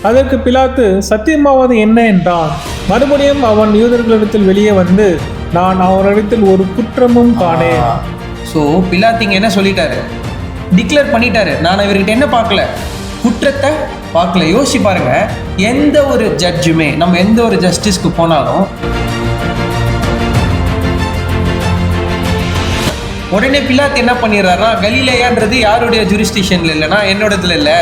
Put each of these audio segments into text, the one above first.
அதற்கு பிலாத்து சத்தியமாவது என்ன என்றான். மறுபடியும் அவன் யூதர்களிடத்தில் வெளியே வந்து, நான் அவரிடத்தில் ஒரு குற்றமும் காணேன். ஸோ பிலாத்திங்க என்ன சொல்லிட்டாரு, டிக்ளேர் பண்ணிட்டாரு, நான் இவர்கிட்ட என்ன பார்க்கல, குற்றத்தை பார்க்கல. யோசிச்சு பாருங்க, எந்த ஒரு ஜட்ஜுமே, நம்ம எந்த ஒரு ஜஸ்டிஸ்க்கு போனாலும் உடனே பிலாத்து என்ன பண்ணிடுறாருன்னா, கலிலேயான்றது யாருடைய ஜூரிஸ்டிக்ஷன்ல இல்லைன்னா என்னோடதுல இல்லை,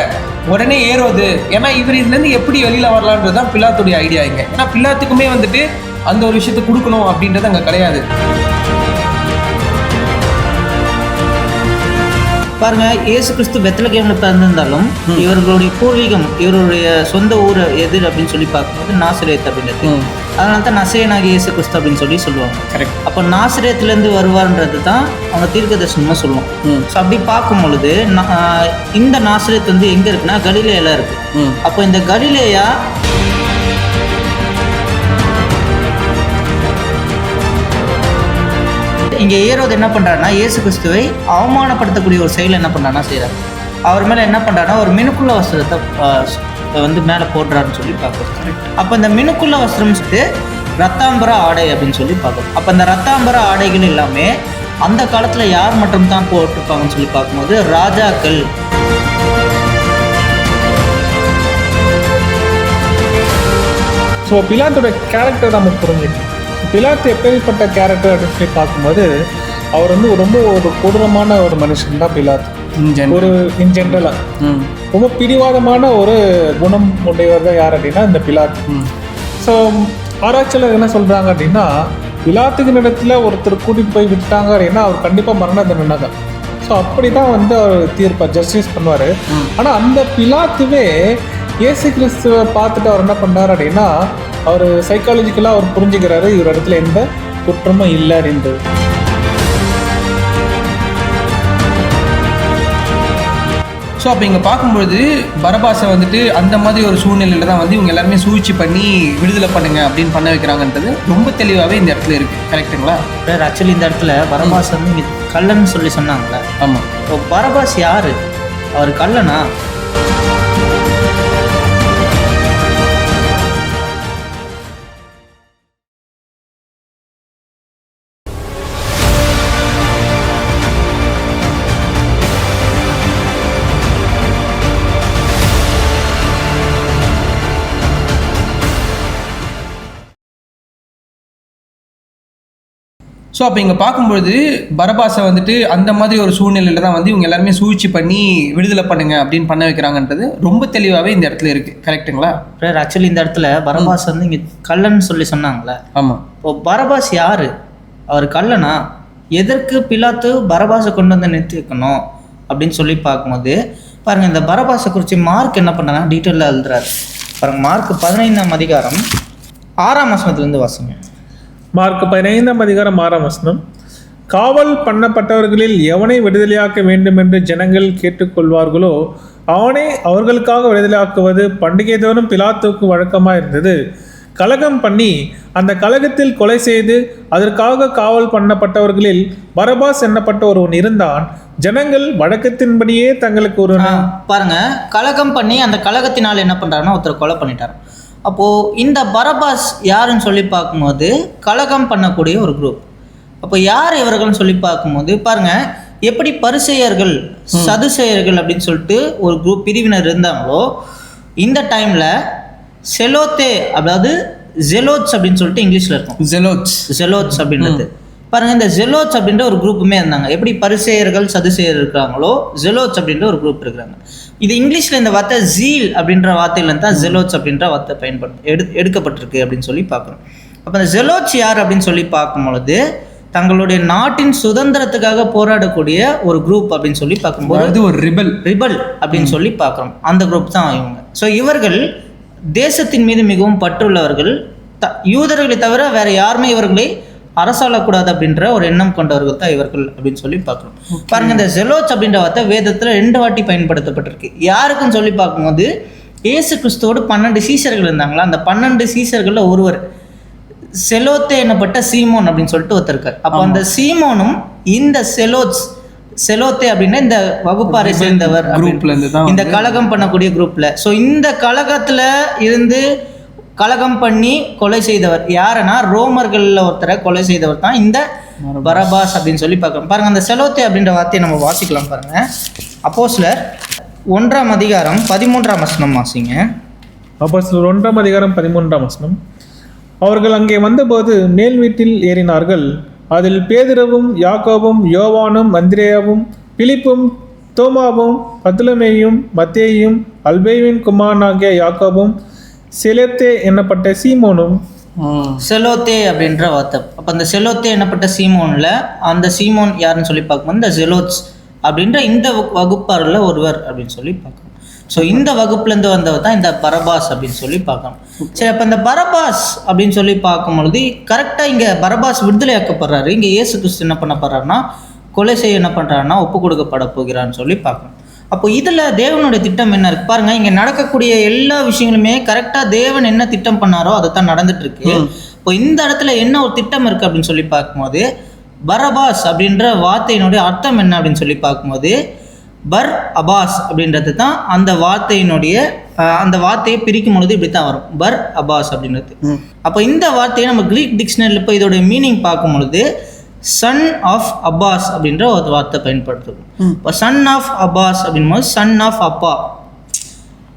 உடனே ஏரோது. ஏன்னா இவர் இதுலேருந்து எப்படி வெளியில் வரலான்றது தான் பிலாத்துடைய ஐடியா இங்கே. ஏன்னா பிலாத்துக்குமே வந்துட்டு அந்த ஒரு விஷயத்தை கொடுக்கணும் அப்படின்றது அங்கே கிடையாது. பாருங்க, இயேசு கிறிஸ்து பெத்லகேம்ல பிறந்திருந்தாலும் இவர்களுடைய பூர்வீகம், இவருடைய சொந்த ஊர் எது அப்படின்னு சொல்லி பார்க்கும்போது நாசரேத் அப்படின்றது. அதனால தான் நசரேயனாகிய இயேசு கிறிஸ்து அப்படின்னு சொல்லி சொல்லுவாங்க. கரெக்ட். அப்போ நாசரேத்துலேருந்து வருவார்ன்றது தான் அவங்க தீர்க்க தரிசனமாக சொல்லுவோம். ஸோ அப்படி பார்க்கும் பொழுது இந்த நாசரேத் வந்து எங்கே இருக்குன்னா கலிலேயால இருக்கு. அப்போ இந்த கலிலேயா இங்கே ஏரோது என்ன பண்ணுறாருன்னா, இயேசு கிறிஸ்துவை அவமானப்படுத்தக்கூடிய ஒரு செயல் என்ன பண்ணுறாருன்னா செய்கிறார். அவர் மேலே என்ன பண்ணுறாருன்னா ஒரு மினுக்குள்ள வஸ்திரத்தை வந்து மேலே போடுறாருன்னு சொல்லி பார்க்குறோம். அப்போ இந்த மினுக்குள்ள வஸ்திரம் ரத்தாம்பர ஆடை அப்படின்னு சொல்லி பார்க்குறோம். அப்போ இந்த ரத்தாம்பர ஆடைகள் எல்லாமே அந்த காலத்தில் யார் மட்டும் தான் போட்டிருப்பாங்கன்னு சொல்லி பார்க்கும்போது ராஜாக்கள். ஸோ பிலாத்தோட கேரக்டர் நம்ம புரிஞ்சுக்கணும். பிலாத்து எப்படிப்பட்ட கேரக்டர் அப்படின்னு சொல்லி பார்க்கும்போது அவர் வந்து ரொம்ப ஒரு கொடூரமான ஒரு மனுஷன் தான் பிலாத்து. ஒரு இன் ஜென்ரலாக ரொம்ப பிடிவாதமான ஒரு குணம் உடையவர் தான் யார் அப்படின்னா இந்த பிலாத்து. ஸோ ஆராய்ச்சியாளர் என்ன சொல்கிறாங்க அப்படின்னா, பிலாத்துக்கு இடத்துல ஒருத்தர் கூட்டிகிட்டு போய் விட்டாங்க அப்படின்னா அவர் கண்டிப்பாக மரண தண்டனை தான். ஸோ அப்படி தான் வந்து அவர் தீர்ப்பார், ஜஸ்டிஸ் பண்ணுவார். ஆனால் அந்த பிலாத்துவே இயேசு கிறிஸ்துவை பார்த்துட்டு அவர் என்ன பண்ணார் அப்படின்னா, அவர் சைக்காலஜிக்கலாக அவர் புரிஞ்சுக்கிறாரு இவர் இடத்துல எந்த குற்றமும் இல்லை அப்படின்றது. ஸோ அப்போ இங்கே பார்க்கும்பொழுது பரபாசை வந்துட்டு அந்த மாதிரி ஒரு சூழ்நிலையில் தான் வந்து இவங்க எல்லாருமே சூழ்ச்சி பண்ணி விடுதலை பண்ணுங்க அப்படின்னு பண்ண வைக்கிறாங்கன்றது ரொம்ப தெளிவாகவே இந்த இடத்துல இருக்குது. கரெக்டுங்களா? சார், ஆக்சுவலி இந்த இடத்துல பரபாஸ் வந்து இங்கே கள்ளன்னு சொல்லி சொன்னாங்களே. ஆமாம். இப்போ பரபாஸ் யார்? அவர் கள்ளனா? ஸோ அப்போ இங்கே பார்க்கும்பொழுது பரபாசை வந்துட்டு அந்த மாதிரி ஒரு சூழ்நிலையில் தான் வந்து இவங்க எல்லாருமே சூழ்ச்சி பண்ணி விடுதலை பண்ணுங்க அப்படின்னு பண்ண வைக்கிறாங்கன்றது ரொம்ப தெளிவாகவே இந்த இடத்துல இருக்குது. கரெக்டுங்களா? சார், ஆக்சுவலி இந்த இடத்துல பரபாஸ் வந்து இங்கே கள்ளன்னு சொல்லி சொன்னாங்களே. ஆமாம். இப்போ பரபாஸ் யார்? அவர் கள்ளனா? எதற்கு பிலாத்து பரபாஸை கொண்டு வந்து நிறுத்தி வைக்கணும் அப்படின்னு சொல்லி பார்க்கும்போது பாருங்கள், இந்த பரபாஸை குறித்து மார்க் என்ன பண்ணாங்கன்னா டீட்டெயிலாக எழுதுறாரு. பாருங்கள், மார்க் 15ஆம் அதிகாரம் 6ஆம் வசனத்துலேருந்து வாசிங்க. மார்க் 15ஆம் அதிகாரம் 6ஆம் வசனம். காவல் பண்ணப்பட்டவர்களில் எவனை விடுதலையாக்க வேண்டும் என்று ஜனங்கள் கேட்டுக்கொள்வார்களோ அவனை அவர்களுக்காக விடுதலையாக்குவது பண்டிகை தோறும் பிலாத்துக்கு வழக்கமாக இருந்தது. கலகம் பண்ணி அந்த கலகத்தில் கொலை செய்து அதற்காக காவல் பண்ணப்பட்டவர்களில் பரபாஸ் என்னப்பட்ட ஒருவன் இருந்தான். ஜனங்கள் வழக்கத்தின்படியே தங்களுக்கு ஒரு பாருங்க, கலகம் பண்ணி அந்த கலகத்தினால் என்ன பண்றாருன்னா ஒருத்தர் கொலை பண்ணிட்டார். அப்போது இந்த பரபாஸ் யாருன்னு சொல்லி பார்க்கும்போது கலகம் பண்ணக்கூடிய ஒரு குரூப். அப்போ யார் இவர்கள்னு சொல்லி பார்க்கும்போது பாருங்கள், எப்படி பரிசேயர்கள் சதுசேயர்கள் அப்படின்னு சொல்லிட்டு ஒரு குரூப் பிரிவினர் இருந்தாங்களோ, இந்த டைமில் செலோத்தே, அதாவது ஜெலோட்ஸ் அப்படின்னு சொல்லிட்டு இங்கிலீஷில் இருக்கும். ஜெலோட்ஸ் அப்படின்றது பாருங்கள், இந்த ஜெலோட்ஸ் அப்படின்ற ஒரு குரூப்புமே இருந்தாங்க. எப்படி பரிசேயர்கள் சதுசேயர் இருக்கிறாங்களோ, ஜெலோட்ஸ் அப்படின்ற ஒரு குரூப் இருக்கிறாங்க. இது இங்கிலீஷில் இந்த வார்த்தை ஜீல் அப்படின்ற வார்த்தையிலேருந்து தான் ஜெலோட்ஸ் அப்படின்ற வார்த்தை எடுக்கப்பட்டிருக்கு அப்படின்னு சொல்லி பார்க்குறோம். அப்போ இந்த ஜெலோட்ஸ் யார் அப்படின்னு சொல்லி பார்க்கும்பொழுது தங்களுடைய நாட்டின் சுதந்திரத்துக்காக போராடக்கூடிய ஒரு குரூப் அப்படின்னு சொல்லி பார்க்கும்போது ஒரு ரிபல் அப்படின்னு சொல்லி பார்க்குறோம். அந்த குரூப் தான் இவங்க. ஸோ இவர்கள் தேசத்தின் மீது மிகவும் பற்றுள்ளவர்கள். யூதர்களை தவிர வேற யாருமே இவர்களை அரசாளக்கூடாது அப்படின்ற ஒரு எண்ணம் கொண்டவர்கள் தான் இவர்கள் அப்படின்னு சொல்லி பார்க்குறோம். பாருங்க, இந்த ஜெலோட்ஸ் அப்படின்ற வார்த்தை வேதத்தில் 2 வாட்டி பயன்படுத்தப்பட்டிருக்கு. யாருக்குன்னு சொல்லி பார்க்கும்போது இயேசு கிறிஸ்துவோடு 12 சீஷர்கள் இருந்தாங்களா, அந்த 12 சீஷர்களில் ஒருவர் செலோத்தே என்னப்பட்ட சீமோன் அப்படின்னு சொல்லிட்டு ஒருத்தர் இருக்கார். அப்போ அந்த சீமோனும் இந்த செலோத்தே அப்படின்னா இந்த வகுப்பாரை சேர்ந்தவர் குரூப்ல இருந்து தான் இந்த கலகம் பண்ணக்கூடிய குரூப்ல. ஸோ இந்த கலகத்துல இருந்து கலகம் பண்ணி கொலை செய்தவர் யாருன்னா ரோமர்கள்ல ஒருத்தரை கொலை செய்தவர் தான் இந்த பரபாஸ் அப்படின்னு சொல்லி பார்க்கலாம். பாருங்க, அந்த செலோத்தே அப்படின்ற வார்த்தையை நம்ம வாசிக்கலாம் பாருங்க. அப்போஸ்தலர் 1ஆம் அதிகாரம் 13ஆம் வசனம் வாசிங்க. அப்போஸ்தலர் 1ஆம் அதிகாரம் 13ஆம் வசனம். அவர்கள் அங்கே வந்தபோது மேல் வீட்டில் ஏறினார்கள். அதில் பேதுருவும் யாக்கோபும் யோவானும் அந்திரேயாவும் பிலிப்பும் தோமாவும் பத்துலமேயும் மத்தேயும் அல்பேவின் குமாரனாகிய யாக்கோபும் செலோத்தே என்னப்பட்ட சீமோனும். செலோத்தே அப்படின்ற வார்த்தை. அப்போ அந்த செலோத்தே என்னப்பட்ட சீமோனில் அந்த சீமோன் யாருன்னு சொல்லி பார்க்கும்போது இந்த செலோத்ஸ் அப்படின்ற இந்த வகுப்பாரில் ஒருவர் அப்படின்னு சொல்லி பார்க்கணும். ஸோ இந்த வகுப்புலேருந்து வந்தவர் தான் இந்த பரபாஸ் அப்படின்னு சொல்லி பார்க்கணும். சரி, அப்போ இந்த பரபாஸ் அப்படின்னு சொல்லி பார்க்கும்பொழுது கரெக்டாக இங்கே பரபாஸ் விடுதலையாக்கப்படுறாரு. இங்கே இயேசு கிறிஸ்து என்ன பண்ணப்படுறாருன்னா கொலை செய்ய என்ன பண்ணுறாருன்னா ஒப்பு கொடுக்கப்பட போகிறான்னு சொல்லி பார்க்கணும். அப்போ இதில் தேவனுடைய திட்டம் என்ன இருக்கு பாருங்க. இங்கே நடக்கக்கூடிய எல்லா விஷயங்களுமே கரெக்டாக தேவன் என்ன திட்டம் பண்ணாரோ அதை தான் நடந்துட்டு இருக்கு. இப்போ இந்த இடத்துல என்ன ஒரு திட்டம் இருக்கு அப்படின்னு சொல்லி பார்க்கும்போது பரபாஸ் அப்படின்ற வார்த்தையினுடைய அர்த்தம் என்ன அப்படின்னு சொல்லி பார்க்கும்போது பர் அபாஸ் அப்படின்றது தான் அந்த வார்த்தையினுடைய அந்த வார்த்தையை பிரிக்கும் பொழுது இப்படி தான் வரும், பர் அபாஸ் அப்படின்றது. அப்போ இந்த வார்த்தையை நம்ம கிரீக் டிக்ஷனரியில் இப்போ இதோடைய மீனிங் பார்க்கும் பொழுது சன் ஆஃப் அப்பாஸ் அப்படின்ற ஒரு வார்த்தை பயன்படுத்தும். இப்போ சன் ஆஃப் அப்பாஸ் அப்படின்போது சன் ஆஃப் அப்பா,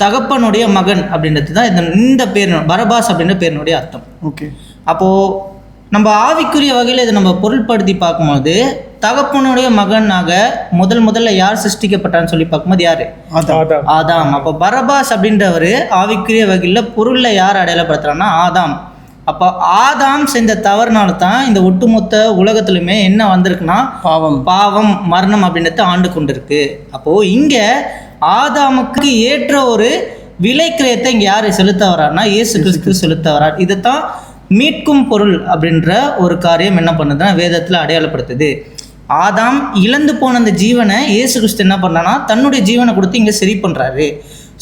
தகப்பனுடைய மகன் அப்படின்றது தான் இந்த பேர் பரபாஸ் அப்படின்ற பேரினுடைய அர்த்தம். ஓகே. அப்போது நம்ம ஆவிக்குரிய வகையில் இதை நம்ம பொருள்படுத்தி பார்க்கும்போது தகப்பனுடைய மகனாக முதல்ல யார் சிருஷ்டிக்கப்பட்டான்னு சொல்லி பார்க்கும்போது யாரு? ஆதாம். அப்போ பரபாஸ் அப்படின்றவர் ஆவிக்குரிய வகையில் பொருளில் யார் அடையாளப்படுத்துறான்னா ஆதாம். அப்போ ஆதாம் செஞ்ச தவறுனால தான் இந்த ஒட்டுமொத்த உலகத்துலையுமே என்ன வந்திருக்குன்னா பாவம் மரணம் அப்படின்றத ஆண்டு கொண்டிருக்கு. அப்போது இங்கே ஆதாமுக்கு ஏற்ற ஒரு விலைக்கிரயத்தை இங்கே யார் செலுத்த வரான்னா இயேசு கிறிஸ்து செலுத்த வரார். இதைத்தான் மீட்கும் பொருள் அப்படின்ற ஒரு காரியம் என்ன பண்ணுதுன்னா வேதத்தில் அடையாளப்படுத்துது. ஆதாம் இழந்து போன அந்த ஜீவனை இயேசு கிறிஸ்து என்ன பண்ணான்னா தன்னுடைய ஜீவனை கொடுத்து இங்கே சரி பண்ணுறாரு.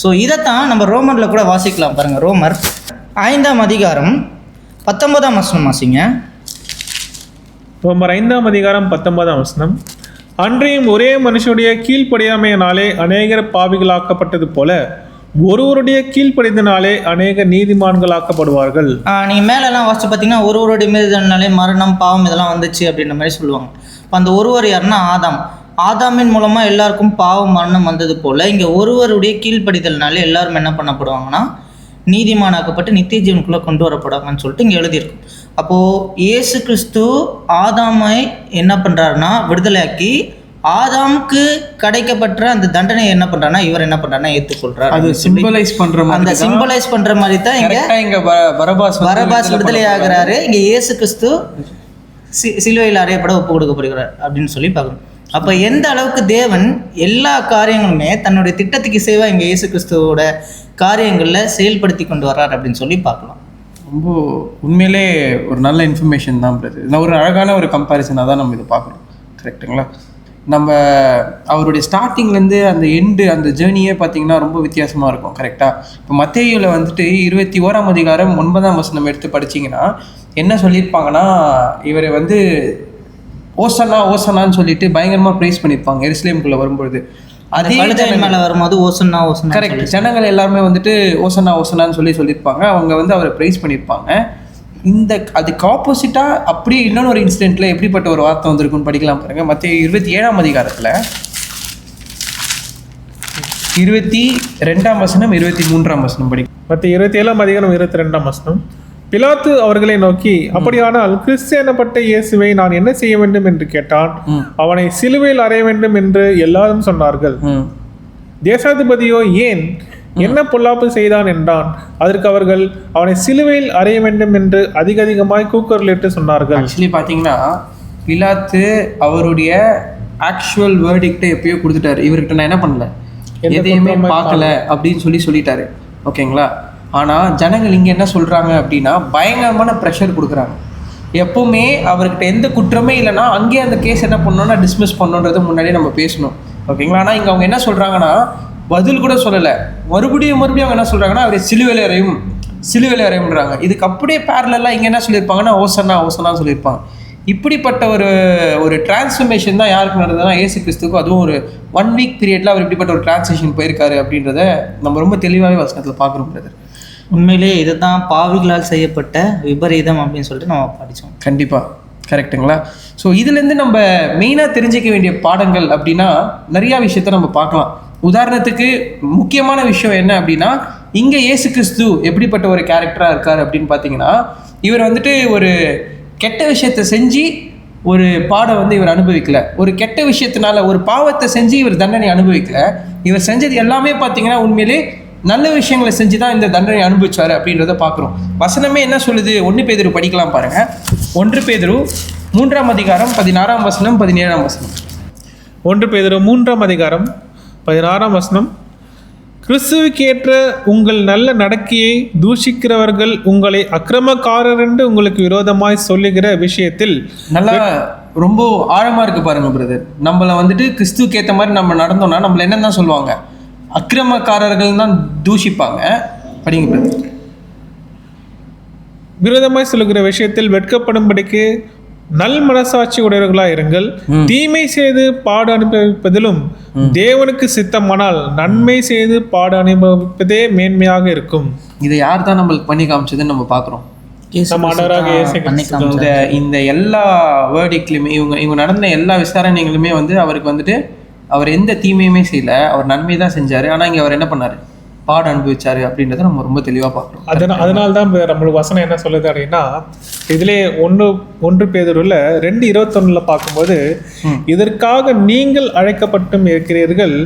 ஸோ இதைத்தான் நம்ம ரோமரில் கூட வாசிக்கலாம் பாருங்கள். ரோமர் 5ஆம் அதிகாரம் 19ஆம் வசனம் வாசிங்க. ரோமர் 5ஆம் அதிகாரம் 19ஆம் வசனம். அன்றையும் ஒரே மனுஷனுடைய கீழ்ப்படியாமையினாலே அநேகர் பாவிகளாக்கப்பட்டது போல ஒருவருடைய கீழ்ப்படிந்தனாலே அநேக நீதிமான்களாக்கப்படுவார்கள். நீங்கள் மேலெல்லாம் வாசிச்சு பார்த்தீங்கன்னா ஒருவருடைய மீதுனாலே மரணம் பாவம் இதெல்லாம் வந்துச்சு அப்படின்ற மாதிரி சொல்லுவாங்க. இப்போ அந்த ஒருவர் யாருன்னா ஆதாம். ஆதாமின் மூலமாக எல்லாருக்கும் பாவம் மரணம் வந்தது போல் இங்கே ஒருவருடைய கீழ்ப்படிதல்னாலே எல்லாரும் என்ன பண்ணப்படுவாங்கன்னா நீதிமானாக்கப்பட்டு நித்திய ஜீவனுக்குள்ளே கொண்டு வரப்படுவாங்கன்னு சொல்லிட்டு இங்கே எழுதியிருக்கும். அப்போது இயேசு கிறிஸ்து ஆதாமை என்ன பண்ணுறாருன்னா விடுதலையாக்கி ஆதாமுக்கு கிடைக்கப்பட்ட அந்த தண்டனையை என்ன பண்றாருன்னா இவர் என்ன பண்றாருன்னா ஏற்றுக்கொள்றாரு. அது சிம்பலைஸ் பண்ற மாதிரி, அந்த சிம்பலைஸ் பண்ற மாதிரி தான் இங்க பரபாஸ் விடுதலை ஆகிறாரு. இங்க இயேசு கிறிஸ்து சிலுவையில் அறையப்பட ஒப்பு கொடுக்கப்படுகிறார் அப்படின்னு சொல்லி பார்க்கணும். அப்போ எந்த அளவுக்கு தேவன் எல்லா காரியங்களுமே தன்னுடைய திட்டத்துக்கு சேவா இங்கே இயேசு கிறிஸ்துவோட காரியங்களில் செயல்படுத்தி கொண்டு வர்றார் அப்படின்னு சொல்லி பார்க்கலாம். ரொம்ப உண்மையிலே ஒரு நல்ல இன்ஃபர்மேஷன் தான் பிரதர். நான் ஒரு அழகான ஒரு கம்பேரிசனாக தான் நம்ம இதை பார்க்கணும். கரெக்டுங்களா? நம்ம அவருடைய ஸ்டார்டிங்லேருந்து அந்த எண்டு அந்த ஜேர்னியே பார்த்தீங்கன்னா ரொம்ப வித்தியாசமாக இருக்கும். கரெக்டாக? இப்போ மத்தேயுல வந்துட்டு 21ஆம் அதிகாரம் 9ஆம் வசனம் எடுத்து படிச்சிங்கன்னா என்ன சொல்லியிருப்பாங்கன்னா இவரை வந்து ஓசனான்னு சொல்லிட்டு பயங்கரமாக ப்ரைஸ் பண்ணியிருப்பாங்க எருசலேமுக்குள்ளே வரும்பொழுது. அதே மேலே வரும்போது ஓசன்னா கரெக்ட், ஜனங்கள் எல்லாருமே வந்துட்டு ஓசனான்னு சொல்லியிருப்பாங்க. அவங்க வந்து அவரை ப்ரைஸ் பண்ணியிருப்பாங்க. இந்த அதுக்கு ஆப்போசிட்டாக அப்படியே இன்னொன்று ஒரு இன்சிடென்ட்டில் எப்படிப்பட்ட ஒரு வார்த்தை வந்திருக்குன்னு படிக்கலாம் பாருங்கள். மத்தேயு 27ஆம் அதிகாரத்தில் 22ஆம் வசனம் 23ஆம் வசனம் படிக்கும். மத்தேயு 27ஆம் அதிகாரம் 22ஆம் வசனம். பிலாத்து அவர்களை நோக்கி, அப்படியானால் கிறிஸ்து எனப்பட்ட இயேசுவை நான் என்ன செய்ய வேண்டும் என்று கேட்டான். அவனை சிலுவையில் அறைய வேண்டும் என்று எல்லாரும் சொன்னார்கள். தேசாதிபதியோ ஏன், என்ன பொல்லாப்பு செய்தான் என்றான். அதற்கு அவர்கள் அவனை சிலுவையில் அறைய வேண்டும் என்று அதிகமாய் கூக்குரலிட்டு சொன்னார்கள். ஆக்சுவலி பார்த்தீங்கன்னா பிலாத்து அவருடைய ஆக்சுவல் வேர்டிக்டை எப்பயோ கொடுத்துட்டாரு. இவர்கிட்ட நான் என்ன பண்ணல, எதையுமே பார்க்கல அப்படின்னு சொல்லிட்டாரு. ஓகேங்களா? ஆனால் ஜனங்கள் இங்கே என்ன சொல்கிறாங்க அப்படின்னா பயங்கரமான ப்ரெஷர் கொடுக்குறாங்க. எப்போவுமே அவர்கிட்ட எந்த குற்றமே இல்லைன்னா அங்கேயே அந்த கேஸ் என்ன பண்ணணும்னா டிஸ்மிஸ் பண்ணணுன்றது முன்னாடியே நம்ம பேசணும். ஓகேங்களா? ஆனால் இங்கே அவங்க என்ன சொல்கிறாங்கன்னா பதில் கூட சொல்லலை. மறுபடியும் அவங்க என்ன சொல்கிறாங்கன்னா அவரை சிலுவையில் அறையும்ன்றாங்க. இதுக்கு அப்படியே பேரலெல்லாம் இங்கே என்ன சொல்லியிருப்பாங்கன்னா ஓசனா சொல்லியிருப்பாங்க. இப்படிப்பட்ட ஒரு டிரான்ஸ்ஃபர்மேஷன் தான் யாருக்கு நடந்ததுன்னா இயேசு கிறிஸ்துக்கும். அதுவும் ஒரு 1 வீக் பீரியட்ல அவர் இப்படிப்பட்ட ஒரு டிரான்ஸ்லேஷன் போயிருக்காரு அப்படின்றத நம்ம ரொம்ப தெளிவாகவே வசனத்தில் பார்க்குறோம் பிரதர். உண்மையிலே இதுதான் பாவிகளால் செய்யப்பட்ட விபரீதம் அப்படின்னு சொல்லிட்டு நம்ம படித்தோம். கண்டிப்பாக கரெக்டுங்களா? ஸோ இதுலேருந்து நம்ம மெயினாக தெரிஞ்சிக்க வேண்டிய பாடங்கள் அப்படின்னா நிறையா விஷயத்த நம்ம பார்க்கலாம். உதாரணத்துக்கு முக்கியமான விஷயம் என்ன அப்படின்னா, இங்கே இயேசு கிறிஸ்து எப்படிப்பட்ட ஒரு கேரக்டராக இருக்கார் அப்படின்னு பார்த்தீங்கன்னா, இவர் வந்துட்டு ஒரு கெட்ட விஷயத்தை செஞ்சு ஒரு பாடம் இவர் அனுபவிக்கல. ஒரு கெட்ட விஷயத்தினால ஒரு பாவத்தை செஞ்சு இவர் தண்டனை அனுபவிக்கல. இவர் செஞ்சது எல்லாமே பார்த்தீங்கன்னா உண்மையிலே நல்ல விஷயங்களை செஞ்சு தான் இந்த தண்டனை அனுபவிச்சாரு அப்படின்றத பார்க்குறோம். வசனமே என்ன சொல்லுது? 1 பேதுரு படிக்கலாம் பாருங்க. 1 பேதுரு 3ஆம் அதிகாரம் 16ஆம் வசனம் 17ஆம் வசனம். 1 பேதுரு 3ஆம் அதிகாரம் 16ஆம் வசனம். கிறிஸ்துவுக்கேற்ற உங்கள் நல்ல நடக்கையை தூஷிக்கிறவர்கள் உங்களை அக்கிரமக்காரர் என்று உங்களுக்கு விரோதமாய் சொல்லுகிற விஷயத்தில் நல்லா ரொம்ப ஆழமா இருக்கு பாருங்க பிரதர். நம்மளை கிறிஸ்துவுக்கு ஏற்ற மாதிரி நம்ம நடந்தோம்னா நம்மள என்னன்னு சொல்லுவாங்க? அக்கிரமக்காரர்கள் தான் தூஷிப்பாங்க. படிங்க பிரதர். விரோதமாய் சொல்லுகிற விஷயத்தில் வெட்கப்படும்படிக்கு நல் மனசாட்சி உடையவர்களாக இருங்கள். தீமை செய்து பாடு அனுபவிப்பதிலும் தேவனுக்கு சித்தமானால் நன்மை செய்து பாடு அனுபவிப்பதே மேன்மையாக இருக்கும். இதை யார் தான் நம்மளுக்கு பண்ணி காமிச்சதுன்னு நம்ம பார்க்குறோம். இந்த எல்லா வேர்டிக்லையுமே இவங்க நடந்த எல்லா விசாரணைகளுமே அவருக்கு அவர் எந்த தீமையுமே செய்யல, அவர் நன்மை தான் செஞ்சாரு. ஆனால் இங்கே அவர் என்ன பண்ணாரு? பாடு அனுபவிச்சாரு அப்படின்றத நம்ம ரொம்ப தெளிவாக பார்க்குறோம். அதனால தான் நம்மளுக்கு வசனம் என்ன சொல்லுது அப்படின்னா, இதிலே 1 பேதுருல 2:21 பார்க்கும்போது, இதற்காக நீங்கள் அழைக்கப்பட்டும் இருக்கிறீர்கள்,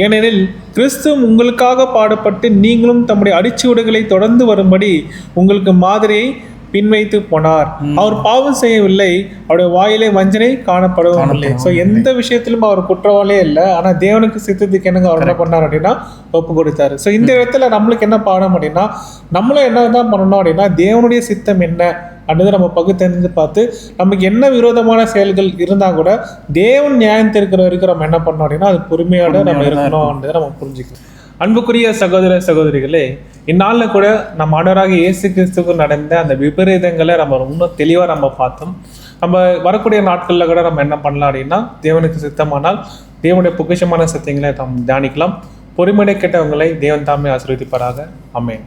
ஏனெனில் கிறிஸ்து உங்களுக்காக பாடுபட்டு நீங்களும் தம்முடைய அடிச்சுவடுகளை தொடர்ந்து வரும்படி உங்களுக்கு மாதிரியை பின்வைத்து போனார். அவர் பாவம் செய்யவில்லை, அவருடைய வாயிலே வஞ்சனை காணப்படவும் இல்லை. ஸோ எந்த விஷயத்திலும் அவர் குற்றவாளியே இல்லை. ஆனால் தேவனுக்கு சித்தத்துக்கு என்னங்க அவர் என்ன பண்ணார் அப்படின்னா ஒப்பு கொடுத்தாரு. ஸோ இந்த இடத்துல நம்மளுக்கு என்ன பாடம் அப்படின்னா, நம்மளும் என்ன தான் பண்ணணும் அப்படின்னா, தேவனுடைய சித்தம் என்ன அப்படின்றத நம்ம பகுத்தறிந்து பார்த்து நமக்கு என்ன விரோதமான செயல்கள் இருந்தால் கூட தேவன் நியாயம் தீர்க்கிற வரைக்கும் நம்ம என்ன பண்ணோம் அப்படின்னா அது பொறுமையோட நம்ம இருக்கணும் அப்படின்றத நம்ம புரிஞ்சுக்கணும். அன்புக்குரிய சகோதர சகோதரிகளே, இந்நாளில் கூட நம்ம ஆண்டவராக இயேசு கிறிஸ்துவுக்கு நடந்த அந்த விபரீதங்களை நம்ம ரொம்ப தெளிவாக நம்ம பார்த்தோம். நம்ம வரக்கூடிய நாட்களில் கூட நம்ம என்ன பண்ணலாம் அப்படின்னா, தேவனுக்கு சித்தமானால் தேவனுடைய பொக்கிஷமான சத்தியங்களை நாம் தியானிக்கலாம். பொறுமையை கேட்டவங்களை தேவன் தாமே ஆசீர்வதிப்பாராக. ஆமென்.